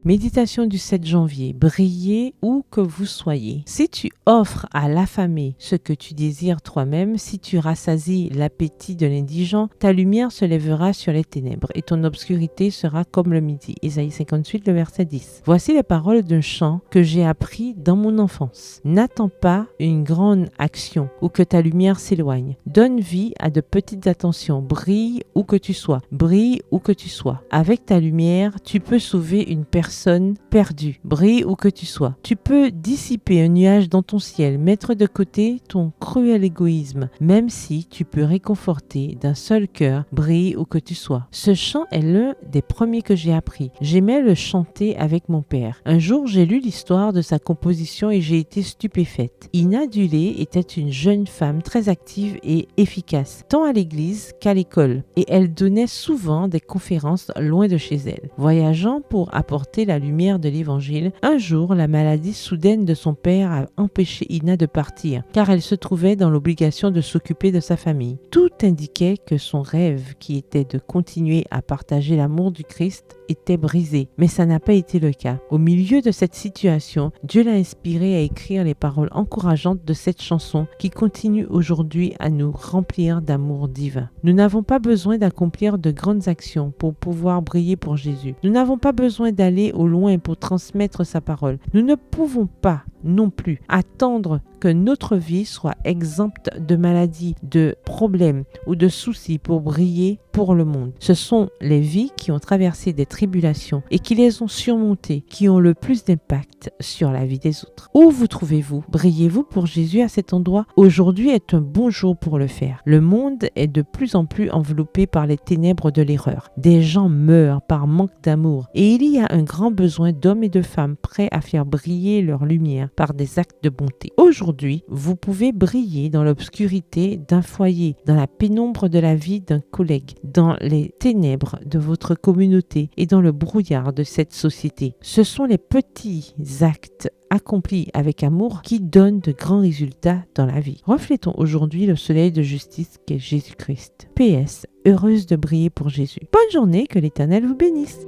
Méditation du 7 janvier. Brillez où que vous soyez. Si tu offres à l'affamé ce que tu désires toi-même, si tu rassasies l'appétit de l'indigent, ta lumière se lèvera sur les ténèbres et ton obscurité sera comme le midi. Ésaïe 58, le verset 10. Voici les paroles d'un chant que j'ai appris dans mon enfance. N'attends pas une grande action ou que ta lumière s'éloigne. Donne vie à de petites attentions. Brille où que tu sois. Brille où que tu sois. Avec ta lumière, tu peux sauver une personne perdue. Brille où que tu sois. Tu peux dissiper un nuage dans ton ciel, mettre de côté ton cruel égoïsme, même si tu peux réconforter d'un seul cœur. Brille où que tu sois. Ce chant est l'un des premiers que j'ai appris. J'aimais le chanter avec mon père. Un jour, j'ai lu l'histoire de sa composition et j'ai été stupéfaite. Ina Dulé était une jeune femme très active et efficace, tant à l'église qu'à l'école, et elle donnait souvent des conférences loin de chez elle. Voyageant pour apporter la lumière de l'évangile, un jour, la maladie soudaine de son père a empêché Ina de partir, car elle se trouvait dans l'obligation de s'occuper de sa famille. Tout indiquait que son rêve, qui était de continuer à partager l'amour du Christ, était brisé, mais ça n'a pas été le cas. Au milieu de cette situation, Dieu l'a inspiré à écrire les paroles encourageantes de cette chanson qui continue aujourd'hui à nous remplir d'amour divin. Nous n'avons pas besoin d'accomplir de grandes actions pour pouvoir briller pour Jésus. Nous n'avons pas besoin d'aller au loin pour transmettre sa parole. Nous ne pouvons pas non plus attendre que notre vie soit exempte de maladies, de problèmes ou de soucis pour briller pour le monde. Ce sont les vies qui ont traversé des tribulations et qui les ont surmontées qui ont le plus d'impact sur la vie des autres. Où vous trouvez-vous? Brillez-vous pour Jésus à cet endroit? Aujourd'hui est un bon jour pour le faire. Le monde est de plus en plus enveloppé par les ténèbres de l'erreur. Des gens meurent par manque d'amour et il y a un grand besoin d'hommes et de femmes prêts à faire briller leur lumière par des actes de bonté. Aujourd'hui, vous pouvez briller dans l'obscurité d'un foyer, dans la pénombre de la vie d'un collègue, dans les ténèbres de votre communauté et dans le brouillard de cette société. Ce sont les petits actes accomplis avec amour qui donnent de grands résultats dans la vie. Reflétons aujourd'hui le soleil de justice qu'est Jésus-Christ. PS, heureuse de briller pour Jésus. Bonne journée, que l'Éternel vous bénisse.